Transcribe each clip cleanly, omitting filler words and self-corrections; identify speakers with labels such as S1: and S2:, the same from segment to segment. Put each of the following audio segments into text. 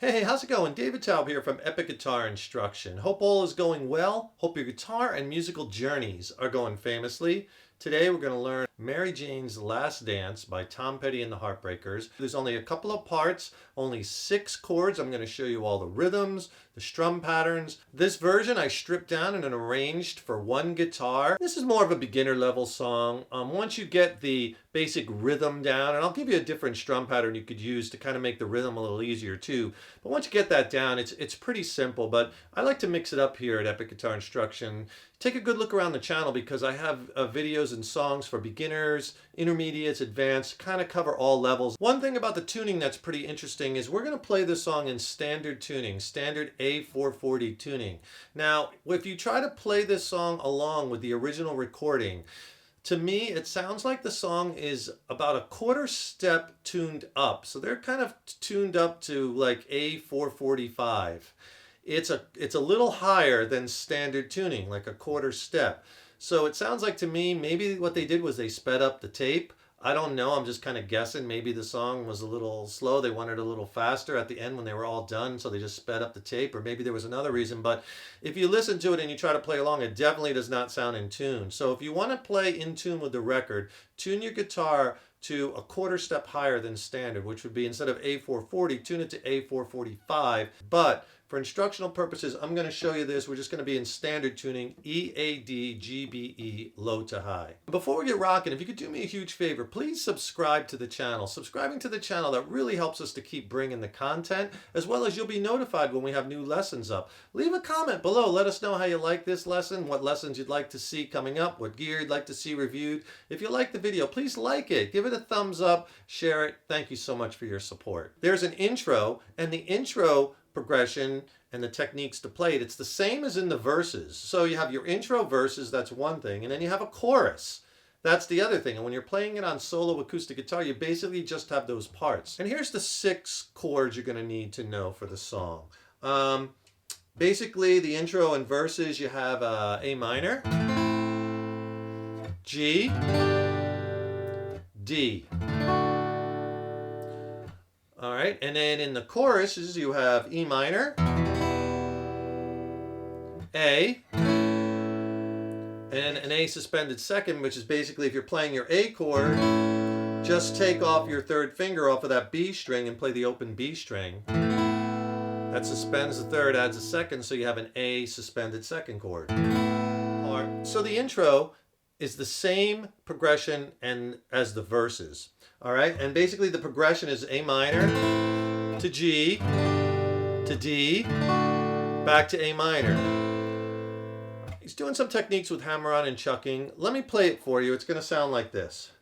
S1: Hey, how's it going? David Taub here from Epic Guitar Instruction. Hope all is going well. Hope your guitar and musical journeys are going famously. Today we're going to learn Mary Jane's Last Dance by Tom Petty and the Heartbreakers. There's only a couple of parts, only 6 chords. I'm going to show you all the rhythms, the strum patterns. This version I stripped down and arranged for one guitar. This is more of a beginner level song. Once you get the basic rhythm down, and I'll give you a different strum pattern you could use to kind of make the rhythm a little easier too. But once you get that down, it's pretty simple, but I like to mix it up here at Epic Guitar Instruction. Take a good look around the channel because I have videos and songs for beginners, intermediates, advanced, kind of cover all levels. One thing about the tuning that's pretty interesting is we're going to play this song in standard tuning, standard A440 tuning. Now, if you try to play this song along with the original recording, to me, it sounds like the song is about a quarter step tuned up. So they're kind of tuned up to like A445. It's a little higher than standard tuning, like a quarter step. So it sounds like to me, maybe what they did was they sped up the tape. I don't know, I'm just kind of guessing. Maybe the song was a little slow. They wanted a little faster at the end when they were all done, so they just sped up the tape, or maybe there was another reason. But if you listen to it and you try to play along, it definitely does not sound in tune. So if you want to play in tune with the record, tune your guitar to a quarter step higher than standard, which would be instead of A440, tune it to A445. But for instructional purposes, I'm going to show you this. We're just going to be in standard tuning, E, A, D, G, B, E, low to high. Before we get rocking, if you could do me a huge favor, please subscribe to the channel. Subscribing to the channel, that really helps us to keep bringing the content, as well as you'll be notified when we have new lessons up. Leave a comment below. Let us know how you like this lesson, what lessons you'd like to see coming up, what gear you'd like to see reviewed. If you like the video, please like it. Give it a thumbs up. Share it. Thank you so much for your support. There's an intro, and the intro progression and the techniques to play it, it's the same as in the verses. So you have your intro verses, that's one thing, and then you have a chorus. That's the other thing. And when you're playing it on solo acoustic guitar, you basically just have those parts. And here's the 6 chords you're going to need to know for the song. Basically, the intro and verses, you have A minor, G, D. All right, and then in the choruses, you have E minor, A, and an A suspended second, which is basically if you're playing your A chord, just take off your 3rd finger off of that B string and play the open B string. That suspends the 3rd, adds a 2nd, so you have an A suspended 2nd chord. All right, so the intro is the same progression as the verses. All right, and basically the progression is A minor to G to D, back to A minor. He's doing some techniques with hammer-on and chucking. Let me play it for you. It's going to sound like this.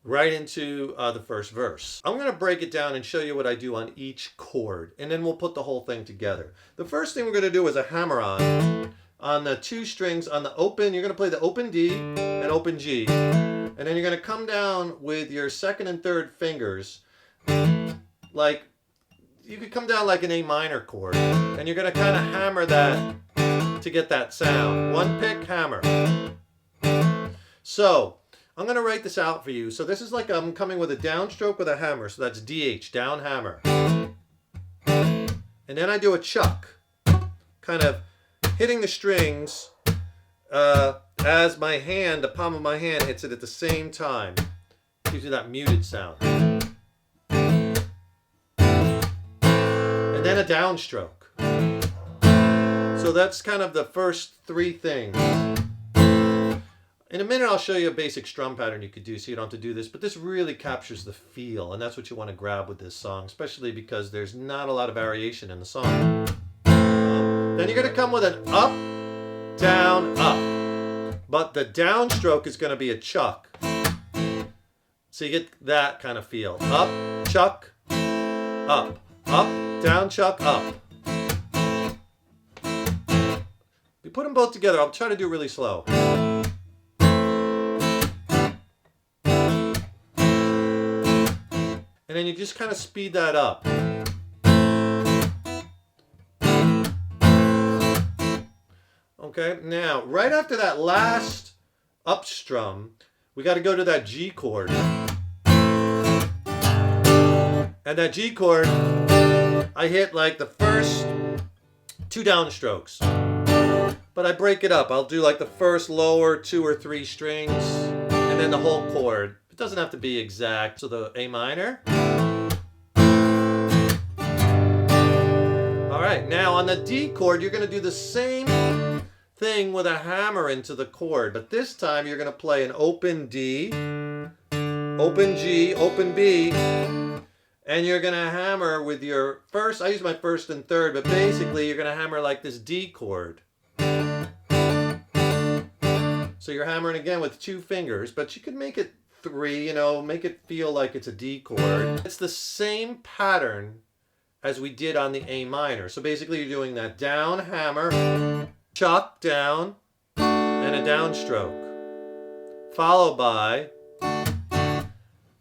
S1: Right into the first verse. I'm going to break it down and show you what I do on each chord, and then we'll put the whole thing together. The first thing we're going to do is a hammer-on the 2 strings on the open. You're going to play the open D and open G, and then you're going to come down with your 2nd and 3rd fingers, like you could come down like an A minor chord, and you're going to kind of hammer that to get that sound. 1 pick, hammer. So I'm going to write this out for you. So this is like I'm coming with a downstroke with a hammer. So that's DH, down hammer. And then I do a chuck, kind of hitting the strings as my hand, the palm of my hand hits it at the same time. Gives you that muted sound. And then a downstroke. So that's kind of the first 3 things. In a minute, I'll show you a basic strum pattern you could do so you don't have to do this, but this really captures the feel, and that's what you want to grab with this song, especially because there's not a lot of variation in the song. Then you're going to come with an up, down, up. But the downstroke is going to be a chuck. So you get that kind of feel. Up, chuck, up, down, chuck, up. We put them both together. I'll try to do it really slow. And then you just kind of speed that up. Okay, now right after that last up strum, we got to go to that G chord. And that G chord, I hit like the first 2 downstrokes. But I break it up. I'll do like the first lower 2 or 3 strings, and then the whole chord. It doesn't have to be exact. So the A minor. All right, now on the D chord, you're going to do the same thing with a hammer into the chord, but this time you're going to play an open D, open G, open B, and you're going to hammer with your first, I use my first and third, but basically you're going to hammer like this D chord. So you're hammering again with 2 fingers, but you could make it 3, you know, make it feel like it's a D chord. It's the same pattern as we did on the A minor. So basically you're doing that down hammer, chuck down, and a downstroke, followed by,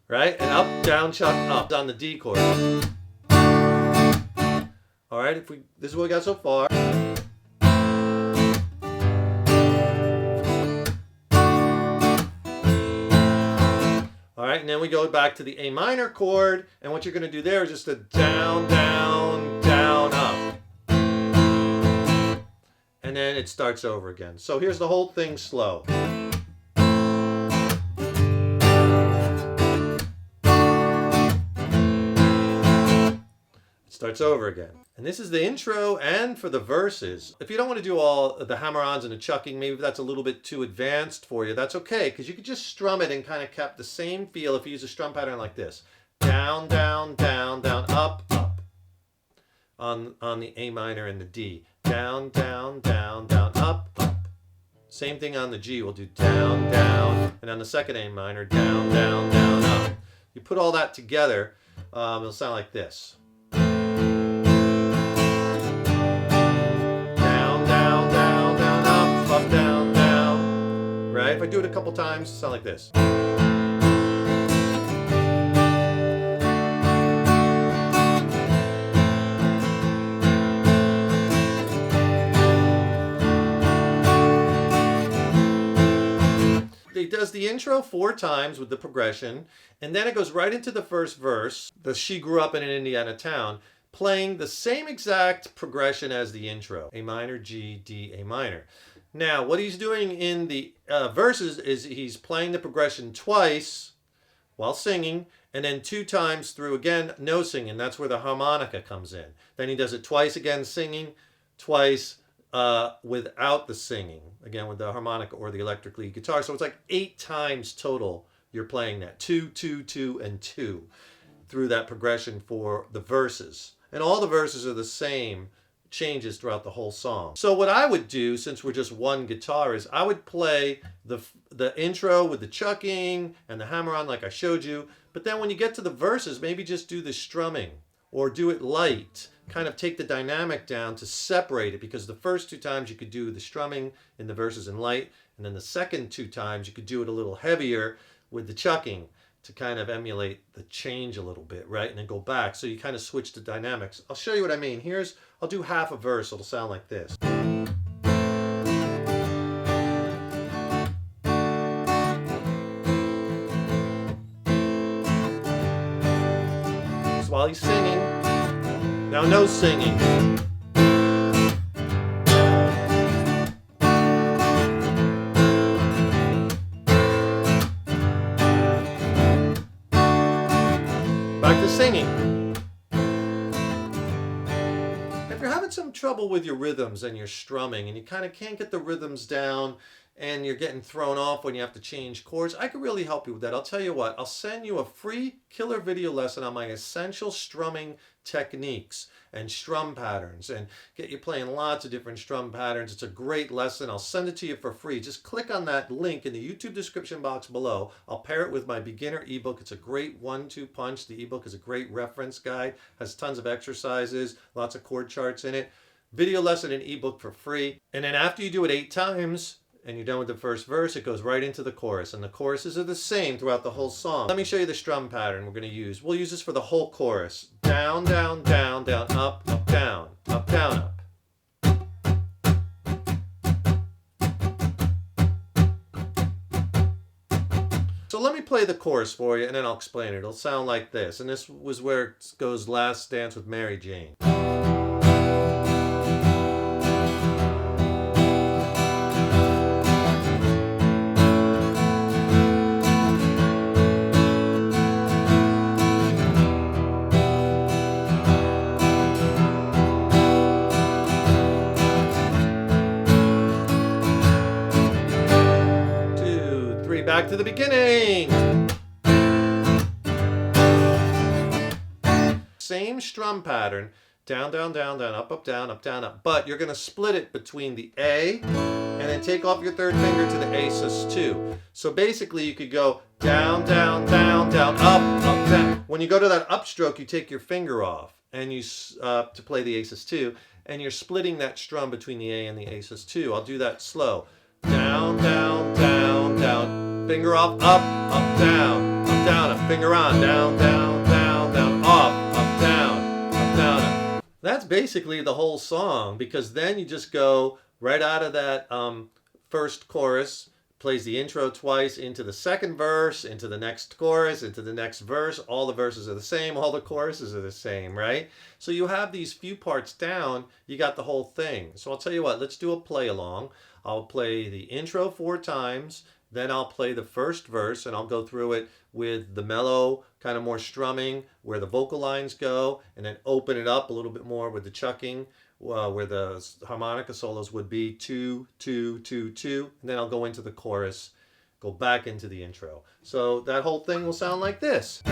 S1: right, an up, down, chuck, up on the D chord. All right, this is what we got so far. All right, and then we go back to the A minor chord, and what you're going to do there is just a down, down, down, up. And then it starts over again. So here's the whole thing slow. It starts over again. And this is the intro and for the verses. If you don't want to do all the hammer-ons and the chucking, maybe that's a little bit too advanced for you, that's okay, because you could just strum it and kind of keep the same feel if you use a strum pattern like this. Down, down, down, down, up, up. On the A minor and the D. Down, down, down, down, up, up. Same thing on the G. We'll do down, down. And on the second A minor, down, down, down, up. You put all that together, it'll sound like this. Down, down, down, down, up, down, down. Right? If I do it a couple times, it'll sound like this. It does the intro 4 times with the progression, and then it goes right into the first verse, the She Grew Up in an Indiana Town, playing the same exact progression as the intro. A minor, G, D, A minor. Now, what he's doing in the verses is he's playing the progression twice while singing, and then 2 times through again, no singing. That's where the harmonica comes in. Then he does it twice again singing, twice without the singing, again with the harmonica or the electric lead guitar. So it's like 8 times total you're playing that. 2, 2, 2, and 2 through that progression for the verses. And all the verses are the same, changes throughout the whole song. So what I would do, since we're just one guitar, is I would play the intro with the chucking and the hammer-on like I showed you, but then when you get to the verses, maybe just do the strumming or do it light. Kind of take the dynamic down to separate it, because the first 2 times you could do the strumming in the verses in light, and then the second 2 times you could do it a little heavier with the chucking to kind of emulate the change a little bit, right? And then go back. So you kind of switch the dynamics. I'll show you what I mean. I'll do half a verse. It'll sound like this. So while he's singing, now no singing. Back to singing. If you're having some trouble with your rhythms and your strumming, and you kind of can't get the rhythms down, and you're getting thrown off when you have to change chords, I could really help you with that. I'll tell you what, I'll send you a free killer video lesson on my essential strumming techniques and strum patterns, and get you playing lots of different strum patterns. It's a great lesson. I'll send it to you for free. Just click on that link in the YouTube description box below. I'll pair it with my beginner ebook. It's a great 1-2 punch. The ebook is a great reference guide, has tons of exercises, lots of chord charts in it. Video lesson and ebook for free. And then after you do it 8 times, and you're done with the first verse, it goes right into the chorus. And the choruses are the same throughout the whole song. Let me show you the strum pattern we're going to use. We'll use this for the whole chorus. Down, down, down, down, up, up, down, up, down, up. So let me play the chorus for you and then I'll explain it. It'll sound like this. And this was where it goes Last Dance with Mary Jane. 3, back to the beginning. Same strum pattern, down, down, down, down, up, up, down, up, down, up. But you're going to split it between the A and then take off your third finger to the A sus2. So basically you could go down, down, down, down, up, up, down. When you go to that upstroke, you take your finger off and you to play the A sus2, and you're splitting that strum between the A and the A sus2. I'll do that slow. Down, down, down, down, finger off, up, up, finger on, down, down, down, down, up, down, up. That's basically the whole song, because then you just go right out of that first chorus, plays the intro twice into the second verse, into the next chorus, into the next verse. All the verses are the same, all the choruses are the same, right? So you have these few parts down, you got the whole thing. So I'll tell you what, let's do a play along. I'll play the intro 4 times, then I'll play the first verse, and I'll go through it with the mellow, kind of more strumming, where the vocal lines go, and then open it up a little bit more with the chucking, where the harmonica solos would be 2, 2, 2, 2, and then I'll go into the chorus, go back into the intro. So that whole thing will sound like this.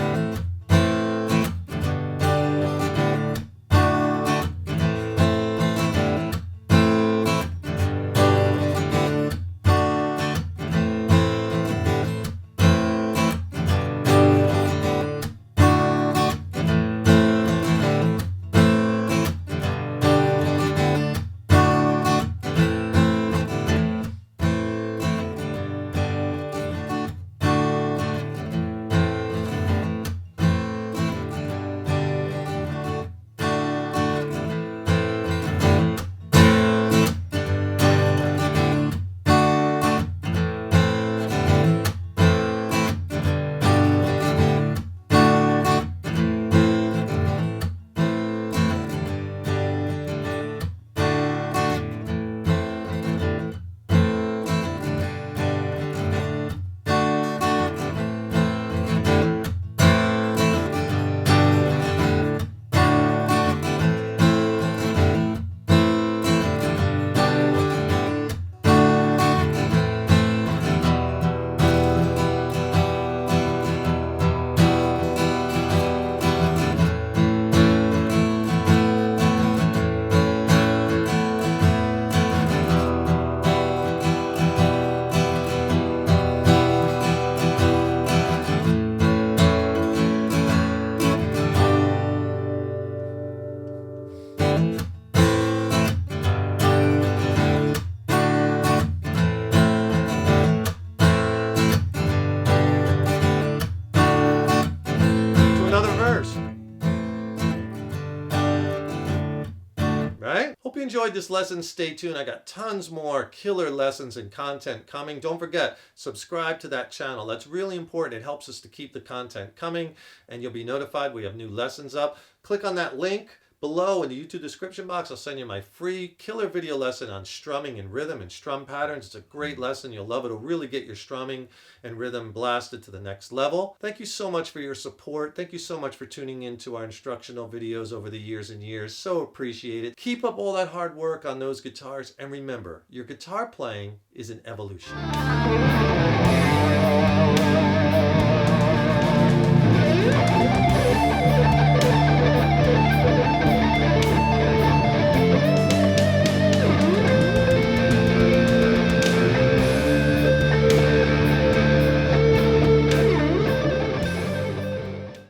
S1: Right? Hope you enjoyed this lesson. Stay tuned. I got tons more killer lessons and content coming. Don't forget, subscribe to that channel. That's really important. It helps us to keep the content coming, and you'll be notified we have new lessons up. Click on that link below in the YouTube description box. I'll send you my free killer video lesson on strumming and rhythm and strum patterns. It's a great lesson. You'll love it. It'll really get your strumming and rhythm blasted to the next level. Thank you so much for your support. Thank you so much for tuning into our instructional videos over the years and years. So appreciate it. Keep up all that hard work on those guitars, and remember, your guitar playing is an evolution.